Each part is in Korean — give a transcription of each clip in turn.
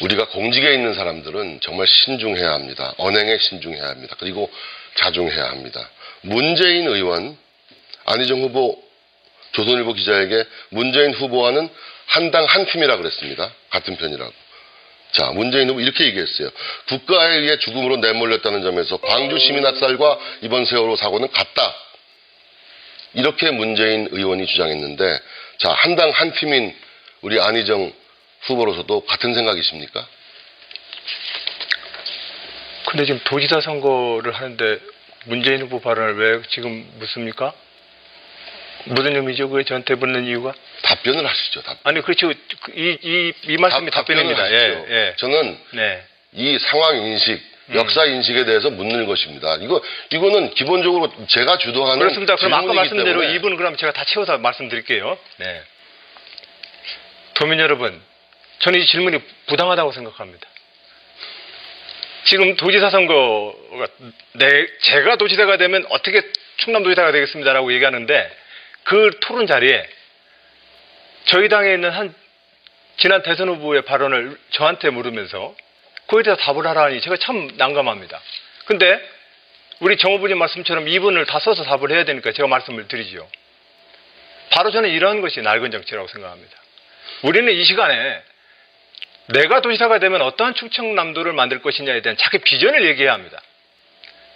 우리가 공직에 있는 사람들은 정말 신중해야 합니다. 언행에 신중해야 합니다. 그리고 자중해야 합니다. 문재인 의원, 안희정 후보 조선일보 기자에게 문재인 후보와는 한 당 한 팀이라 그랬습니다. 같은 편이라고. 자, 문재인 후보 이렇게 얘기했어요. 국가에 의해 죽음으로 내몰렸다는 점에서 광주 시민 학살과 이번 세월호 사고는 같다. 이렇게 문재인 의원이 주장했는데, 자, 한 당 한 팀인 우리 안희정 후보로서도 같은 생각이십니까? 근데 지금 도지사 선거를 하는데 문재인 후보 발언을 왜 지금 묻습니까? 무슨 의미죠? 그게 저한테 묻는 이유가? 답변을 하시죠. 답변. 아니, 그렇죠. 이 말씀이 답변입니다. 예, 예. 저는 네. 이 상황 인식, 역사 인식에 대해서 묻는 것입니다. 이거는 기본적으로 제가 주도하는 그렇습니다. 그럼 아까 말씀대로 때문에. 2분 그럼 제가 다 채워서 말씀드릴게요. 네. 도민 여러분, 저는 이 질문이 부당하다고 생각합니다. 지금 도지사 선거가 제가 도지사가 되면 어떻게 충남도지사가 되겠습니다라고 얘기하는데, 그 토론 자리에 저희 당에 있는 한 지난 대선 후보의 발언을 저한테 물으면서 거기에 대해서 답을 하라니 제가 참 난감합니다. 근데 우리 정 후보님 말씀처럼 2분을 다 써서 답을 해야 되니까 제가 말씀을 드리지요. 바로 저는 이런 것이 낡은 정치라고 생각합니다. 우리는 이 시간에 내가 도지사가 되면 어떠한 충청남도를 만들 것이냐에 대한 자기 비전을 얘기해야 합니다.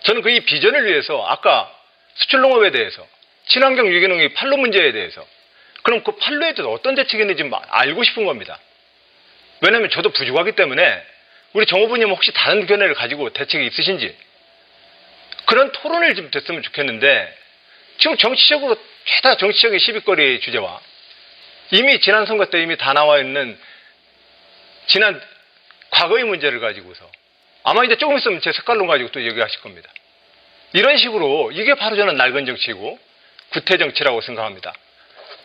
저는 그 이 비전을 위해서 아까 수출농업에 대해서, 친환경 유기농의 판로 문제에 대해서, 그럼 그 판로에 대해서 어떤 대책이 있는지 알고 싶은 겁니다. 왜냐하면 저도 부족하기 때문에 우리 정 후보님 혹시 다른 견해를 가지고 대책이 있으신지 그런 토론을 좀 됐으면 좋겠는데, 지금 정치적으로 죄다 정치적인 시비거리 주제와 이미 지난 선거 때 이미 다 나와 있는 지난 과거의 문제를 가지고서 아마 이제 조금 있으면 제 색깔론 가지고 또 얘기하실 겁니다. 이런 식으로 이게 바로 저는 낡은 정치이고 구태 정치라고 생각합니다.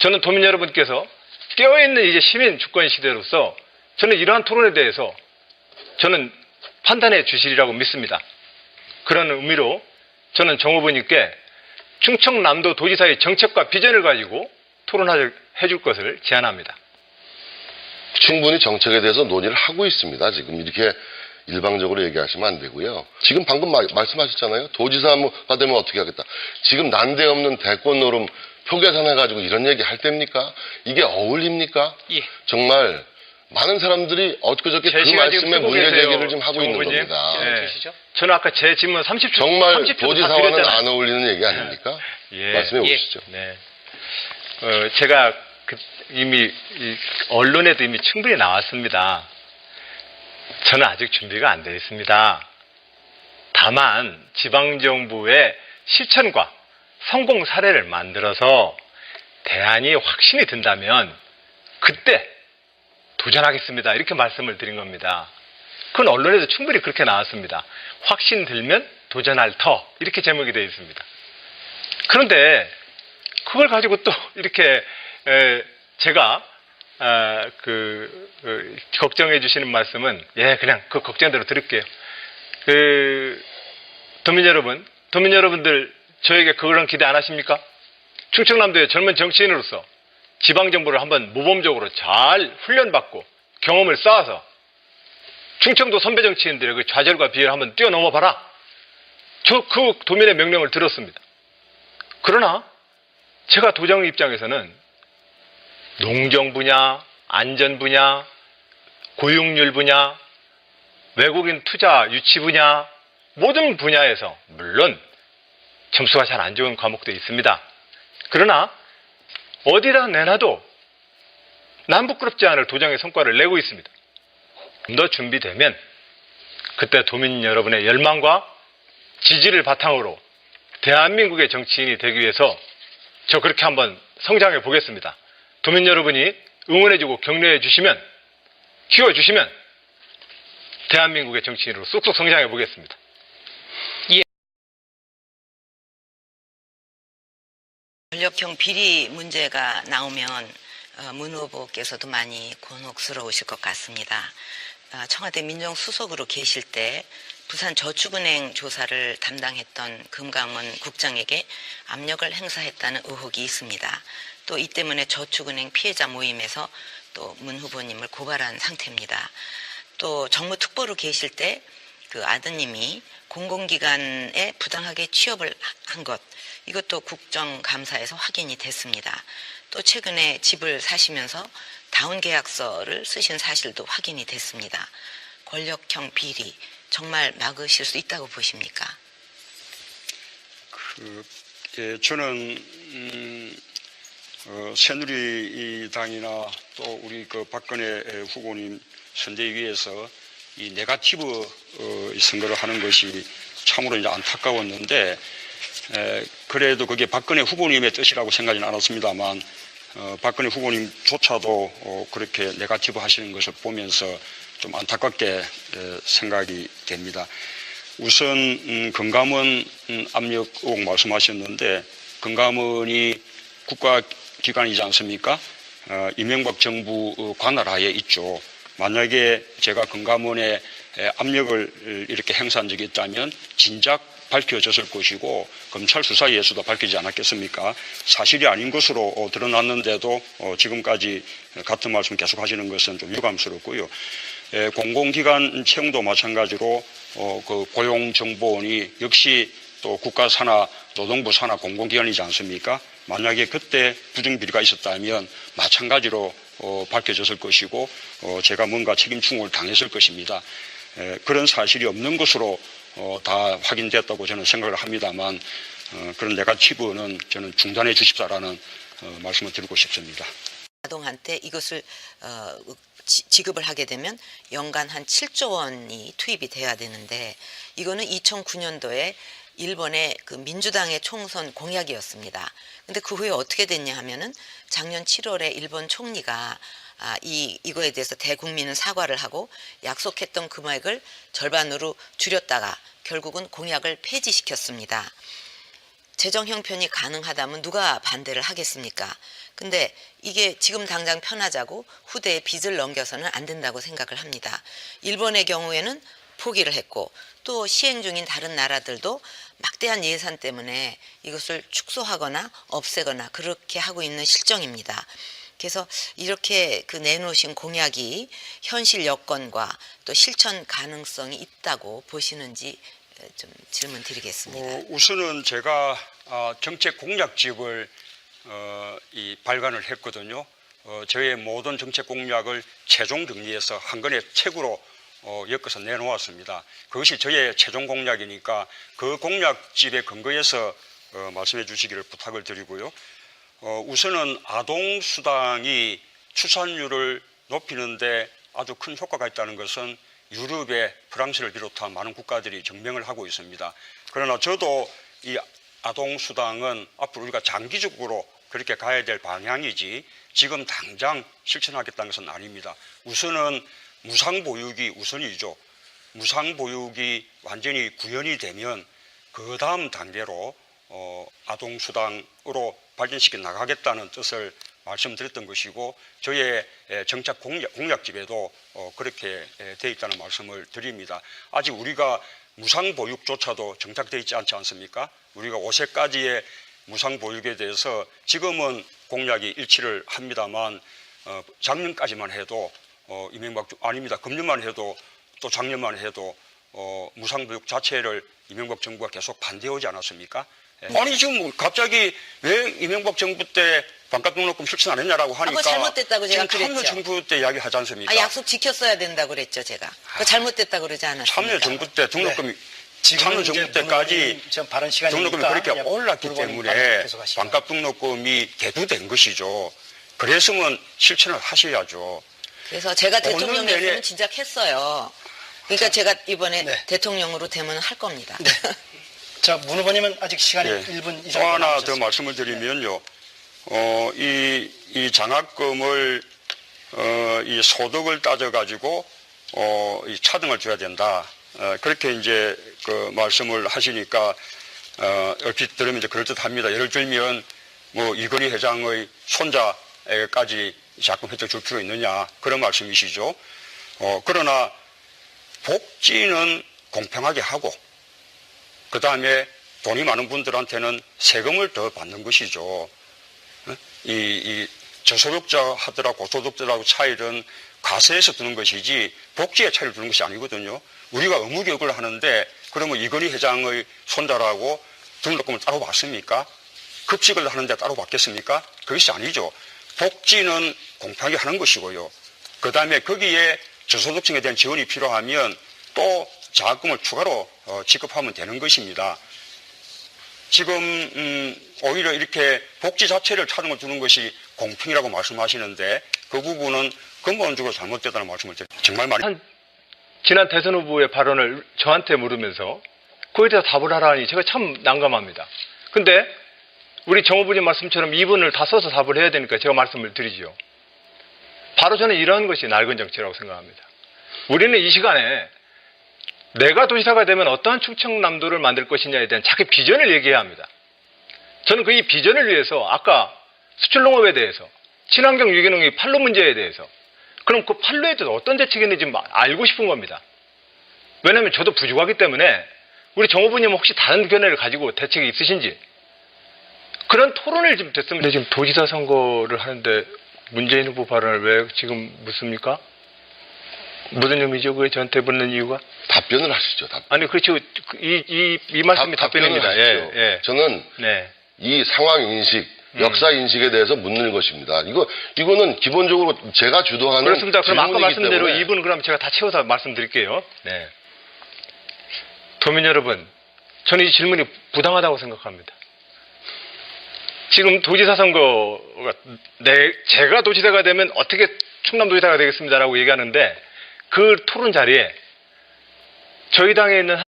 저는 도민 여러분께서 깨어있는 이제 시민 주권 시대로서 저는 이러한 토론에 대해서 저는 판단해 주시리라고 믿습니다. 그런 의미로 저는 정 후보님께 충청남도 도지사의 정책과 비전을 가지고 토론해 줄 것을 제안합니다. 충분히 정책에 대해서 논의를 하고 있습니다. 지금 이렇게 일방적으로 얘기하시면 안 되고요. 지금 방금 말씀하셨잖아요. 도지사가 되면 어떻게 하겠다. 지금 난데없는 대권 노름 표 계산해가지고 이런 얘기 할 때입니까? 이게 어울립니까? 예. 정말 많은 사람들이 엊그저께 그 말씀에 문제 제기를 좀 하고 있는 겁니다. 예. 저는 아까 제 질문 30초 정말 30초 도지사와는 안 어울리는 얘기 아닙니까? 예. 말씀해 보시죠. 네. 제가 이미 언론에도 이미 충분히 나왔습니다. 저는 아직 준비가 안 되어 있습니다. 다만 지방정부의 실천과 성공 사례를 만들어서 대안이 확신이 든다면 그때 도전하겠습니다. 이렇게 말씀을 드린 겁니다. 그건 언론에도 충분히 그렇게 나왔습니다. 확신 들면 도전할 터, 이렇게 제목이 되어 있습니다. 그런데 그걸 가지고 또 이렇게 제가 걱정해 주시는 말씀은 그냥 그 걱정대로 드릴게요. 도민 여러분들 저에게 그런 기대 안 하십니까? 충청남도의 젊은 정치인으로서 지방정부를 한번 모범적으로 잘 훈련받고 경험을 쌓아서 충청도 선배 정치인들의 그 좌절과 비애를 한번 뛰어넘어 봐라. 저 그 도민의 명령을 들었습니다. 그러나 제가 도정 입장에서는 농정 분야, 안전 분야, 고용률 분야, 외국인 투자 유치 분야, 모든 분야에서 물론 점수가 잘 안 좋은 과목도 있습니다. 그러나 어디다 내놔도 남 부끄럽지 않을 도정의 성과를 내고 있습니다. 좀 더 준비되면 그때 도민 여러분의 열망과 지지를 바탕으로 대한민국의 정치인이 되기 위해서 저 그렇게 한번 성장해 보겠습니다. 도민 여러분이 응원해주고 격려해 주시면, 키워주시면 대한민국의 정치인으로 쑥쑥 성장해 보겠습니다. 권력형 비리 문제가 나오면 문 후보께서도 많이 곤혹스러우실 것 같습니다. 청와대 민정수석으로 계실 때 부산저축은행 조사를 담당했던 금감원 국장에게 압력을 행사했다는 의혹이 있습니다. 또 이 때문에 저축은행 피해자 모임에서 또 문 후보님을 고발한 상태입니다. 또 정무특보로 계실 때 그 아드님이 공공기관에 부당하게 취업을 한 것, 이것도 국정감사에서 확인이 됐습니다. 또 최근에 집을 사시면서 다운계약서를 쓰신 사실도 확인이 됐습니다. 권력형 비리 정말 막으실 수 있다고 보십니까? 저는 새누리당이나 또 우리 그 박근혜 후보님 선대위에서 이 네거티브 선거를 하는 것이 참으로 이제 안타까웠는데, 그래도 그게 박근혜 후보님의 뜻이라고 생각은 않았습니다만, 박근혜 후보님조차도 그렇게 네거티브 하시는 것을 보면서 좀 안타깝게 생각이 됩니다. 우선 금감원 압력 의혹 말씀하셨는데, 금감원이 국가기관이지 않습니까? 이명박 정부 관할하에 있죠. 만약에 제가 금감원에 압력을 이렇게 행사한 적이 있다면 진작 밝혀졌을 것이고 검찰 수사에서도 밝히지 않았겠습니까? 사실이 아닌 것으로 드러났는데도 지금까지 같은 말씀 계속 하시는 것은 좀 유감스럽고요. 공공기관 채용도 마찬가지로 그 고용정보원이 역시 또 국가산하 노동부 산하 공공기관이지 않습니까? 만약에 그때 부정비리가 있었다면 마찬가지로 밝혀졌을 것이고 제가 뭔가 책임 충고를 당했을 것입니다. 그런 사실이 없는 것으로 다 확인됐다고 저는 생각을 합니다만 그런 네거티브는 저는 중단해 주십사라는 말씀을 드리고 싶습니다. 아동한테 이것을 지급을 하게 되면 연간 한 7조 원이 투입이 돼야 되는데 이거는 2009년도에 일본의 그 민주당의 총선 공약이었습니다. 근데 그 후에 어떻게 됐냐 하면은 작년 7월에 일본 총리가 이거에 대해서 대국민은 사과를 하고 약속했던 금액을 절반으로 줄였다가 결국은 공약을 폐지시켰습니다. 재정 형편이 가능하다면 누가 반대를 하겠습니까? 근데 이게 지금 당장 편하자고 후대에 빚을 넘겨서는 안 된다고 생각을 합니다. 일본의 경우에는 포기를 했고 또 시행 중인 다른 나라들도 막대한 예산 때문에 이것을 축소하거나 없애거나 그렇게 하고 있는 실정입니다. 그래서 이렇게 그 내놓으신 공약이 현실 여건과 또 실천 가능성이 있다고 보시는지 좀 질문 드리겠습니다. 우선은 제가 정책 공약집을 발간을 했거든요. 저의 모든 정책 공약을 최종 정리해서 한 권의 책으로 엮어서 내놓았습니다. 그것이 저의 최종 공약이니까 그 공약집에 근거해서 말씀해 주시기를 부탁을 드리고요. 우선은 아동수당이 출산율을 높이는데 아주 큰 효과가 있다는 것은 유럽의 프랑스를 비롯한 많은 국가들이 증명을 하고 있습니다. 그러나 저도 이 아동수당은 앞으로 우리가 장기적으로 그렇게 가야 될 방향이지 지금 당장 실천하겠다는 것은 아닙니다. 우선은 무상보육이 우선이죠. 무상보육이 완전히 구현이 되면 그 다음 단계로 아동수당으로 발전시켜 나가겠다는 뜻을 말씀드렸던 것이고 저의 정책 공약집에도 그렇게 되어 있다는 말씀을 드립니다. 아직 우리가 무상보육조차도 정착되어 있지 않지 않습니까? 우리가 5세까지의 무상보육에 대해서 지금은 공약이 일치를 합니다만 작년까지만 해도 아닙니다. 금년만 해도 또 작년만 해도 무상보육 자체를 이명박 정부가 계속 반대하지 않았습니까? 아니 지금 갑자기 왜 이명박 정부 때 반값 등록금 실천 안 했냐라고 하니까 잘못됐다고 제가 지금 참여 그랬죠. 정부 때 이야기하지 않습니까? 약속 지켰어야 된다고 그랬죠, 제가. 그거 잘못됐다고 그러지 않았습니까? 참여 정부 때 등록금이 참여 정부 때까지 등록금이 그렇게 올랐기 때문에 반값 등록금이 대두된 것이죠. 그랬으면 실천을 하셔야죠. 그래서 제가 대통령 내내- 되면 진작 했어요. 그러니까 제가 이번에 대통령으로 되면 할 겁니다. 자, 문 후보님은 아직 시간이 1분 이상 또 하나 더 남으셨습니다. 말씀을 드리면요. 이 장학금을 이 소득을 따져가지고 이 차등을 줘야 된다. 그렇게 이제 그 말씀을 하시니까 얼핏 들으면 이제 그럴듯합니다. 예를 들면 뭐 이건희 회장의 손자에게까지 자금 혜택 줄 필요 있느냐 그런 말씀이시죠. 그러나 복지는 공평하게 하고 그 다음에 돈이 많은 분들한테는 세금을 더 받는 것이죠. 이 저소득자 하더라도 고소득자하고 차이는 가세에서 두는 것이지 복지의 차이를 두는 것이 아니거든요. 우리가 의무교육을 하는데 그러면 이건희 회장의 손자라고 등록금을 따로 받습니까? 급식을 하는데 따로 받겠습니까? 그것이 아니죠. 복지는 공평하게 하는 것이고요. 그 다음에 거기에 저소득층에 대한 지원이 필요하면 또 자금을 추가로 지급하면 되는 것입니다. 지금 오히려 이렇게 복지 자체를 차등을 두는 것이 공평이라고 말씀하시는데 그 부분은 근본적으로 잘못됐다는 말씀을 드립니다. 정말 지난 대선 후보의 발언을 저한테 물으면서 그에 대해서 답을 하라니 제가 참 난감합니다. 근데 우리 정 후보님 말씀처럼 2분을 다 써서 답을 해야 되니까 제가 말씀을 드리죠. 바로 저는 이런 것이 낡은 정치라고 생각합니다. 우리는 이 시간에 내가 도지사가 되면 어떠한 충청남도를 만들 것이냐에 대한 자기 비전을 얘기해야 합니다. 저는 그 이 비전을 위해서 아까 수출농업에 대해서 친환경 유기농의 판로 문제에 대해서 그럼 그 판로에 대해서 어떤 대책이 있는지 알고 싶은 겁니다. 왜냐하면 저도 부족하기 때문에 우리 정 후보님은 혹시 다른 견해를 가지고 대책이 있으신지 그런 토론을 좀 됐으면. 근데 지금 도지사 선거를 하는데 문재인 후보 발언을 왜 지금 묻습니까? 무슨 의미죠? 그게 저한테 묻는 이유가? 답변을 하시죠. 답변. 아니 그렇죠. 이 말씀이 답변입니다. 하십시오. 예. 저는 네. 이 상황 인식, 역사 인식에 대해서 묻는 것입니다. 이거는 기본적으로 제가 주도하는 그렇습니다. 그럼 아까 질문이기 말씀대로 때문에 2분 그럼 제가 다 채워서 말씀드릴게요. 네. 도민 여러분, 저는 이 질문이 부당하다고 생각합니다. 지금 도지사 선거가 제가 도지사가 되면 어떻게 충남도지사가 되겠습니다라고 얘기하는데 그 토론 자리에 저희 당에 있는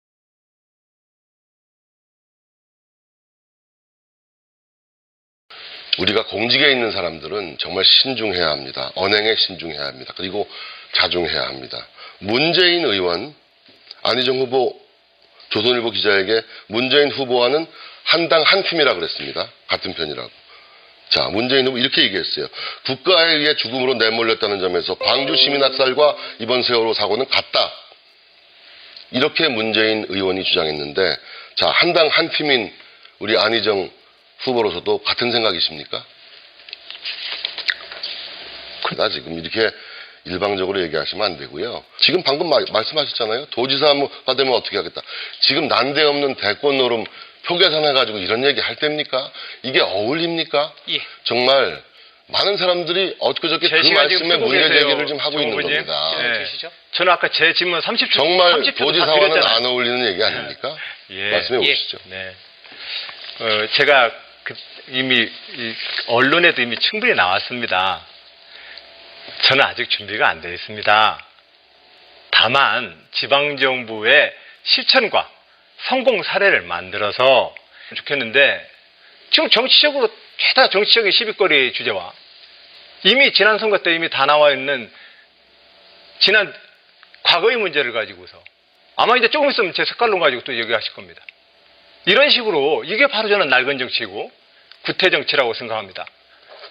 우리가 공직에 있는 사람들은 정말 신중해야 합니다. 언행에 신중해야 합니다. 그리고 자중해야 합니다. 문재인 의원, 안희정 후보 조선일보 기자에게 문재인 후보와는 한 당 한 팀이라 그랬습니다. 같은 편이라고. 자, 문재인 후보 이렇게 얘기했어요. 국가에 의해 죽음으로 내몰렸다는 점에서 광주 시민 학살과 이번 세월호 사고는 같다. 이렇게 문재인 의원이 주장했는데, 자, 한 당 한 팀인 우리 안희정 후보로서도 같은 생각이십니까? 나 지금 이렇게 일방적으로 얘기하시면 안 되고요. 지금 방금 말씀하셨잖아요. 도지사가 되면 어떻게 하겠다. 지금 난데없는 대권 노름 표 계산해가지고 이런 얘기 할 때입니까? 이게 어울립니까? 예. 정말 많은 사람들이 엊그저께 그 말씀에 문제 제기를 좀 하고 있는 겁니다. 예. 저는 아까 제 질문 30초 정말 30초 다 도지사와는 드렸잖아요. 안 어울리는 얘기 아닙니까? 예. 말씀해 보시죠. 네. 제가 이미 언론에도 이미 충분히 나왔습니다. 저는 아직 준비가 안 되어 있습니다. 다만 지방정부의 실천과 성공 사례를 만들어서 좋겠는데 지금 정치적으로 죄다 정치적인 시비거리 주제와 이미 지난 선거 때 이미 다 나와 있는 지난 과거의 문제를 가지고서 아마 이제 조금 있으면 제 색깔론 가지고 또 얘기하실 겁니다. 이런 식으로 이게 바로 저는 낡은 정치고 구태 정치라고 생각합니다.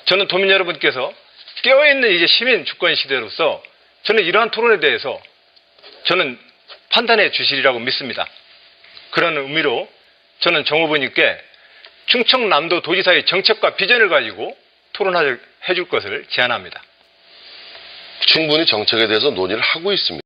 저는 도민 여러분께서 깨어있는 이제 시민 주권 시대로서 저는 이러한 토론에 대해서 저는 판단해 주시리라고 믿습니다. 그런 의미로 저는 정 후보님께 충청남도 도지사의 정책과 비전을 가지고 토론해 줄 것을 제안합니다. 충분히 정책에 대해서 논의를 하고 있습니다.